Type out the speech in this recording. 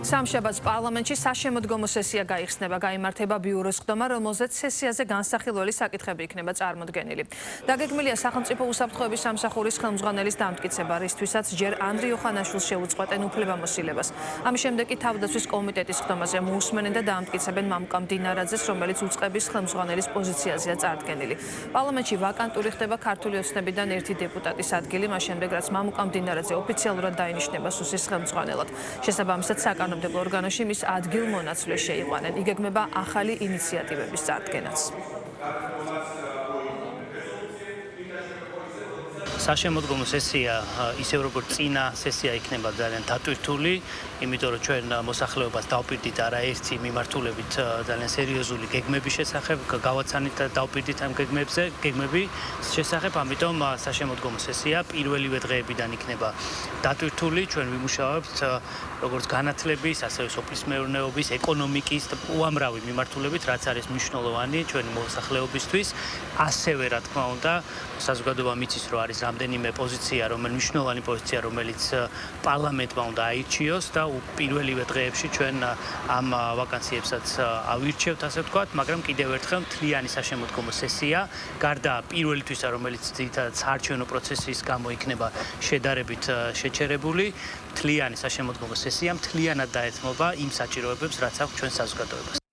სამშაბათს პარლამენტში საშემოდგომო სესია გაიხსნება, გაიმართება ბიუროს ხდომა, რომელზეც სესიაზე განსახილველი საკითხები იქნება წარმოდგენილი. დაგეგმილია სახელმწიფო უსაფრთხოების სამსახურის ხელმძღვანელის დამტკიცება, რისთვისაც ჯერ ანდრე იოხანაშვილს შეუწყვეტენ უფლებამოსილებას. ამის შემდეგ კი თავდაცვის კომიტეტის ხდომაზე მოусმენენ და დაამტკიცებენ მამუკა მდინარაძეს, რომელიც უწყების ხელმძღვანელის პოზიციაზეა წარდგენილი. პარლამენტში ვაკანტური ხდება ქართული ოცნებიდან ერთი დეპუტატის ადგილი, მას შემდეგ რაც მამუკა მდინარაძე ოფიციალურად დაინიშნება სუსის ხელმძღვანელად. შესაბამისად საკანონმდებლო ორგანოში მის ადგილმონაცვლეს შეიყვანენ. იგეგმება ახალი ინიციატივების წარდგენაც. საშემოდგომო სესია ისევ როგორც წინა სესია იქნება ძალიან დატვირთული, იმიტომ რომ ჩვენ მოსახლეობას დავპირდით არაერთი მიმართულებით ძალიან სერიოზული გეგმების შესახებ, გავაცანით და დავპირდით ამ გეგმები შესახებ, ამიტომ საშემოდგომო სესია პირველივე დღეებიდან იქნება დატვირთული. ჩვენ ვიმუშავებთ როგორც განათლების, ასევე სოფლის მეურნეობის, ეკონომიკის უამრავი მიმართულებით, რაც არის მნიშვნელოვანი ჩვენი მოსახლეობისთვის, ასევე რა თქმა უნდა, საზოგადოებამ იცის, რომ არის რამდენიმე პოზიცია, მნიშვნელოვანი პოზიცია, რომელიც პარლამენტმა უნდა აირჩიოს და პირველივე დღეებში ჩვენ ამ ვაკანსიებსაც ავირჩევთ, ასე ვთქვათ, მაგრამ კიდევ ერთხელ მთლიანი საშემოდგომო სესია, გარდა პირველი თვისა, რომელიც ძირითადად საარჩევნო პროცესის გამო იქნება შედარებით შეჩერებული, მთლიანი საშემოდგომო სესია მთლიანად დაეთმობა იმ საჭიროებებს, რაც აქვს ჩვენ საზოგადოებას.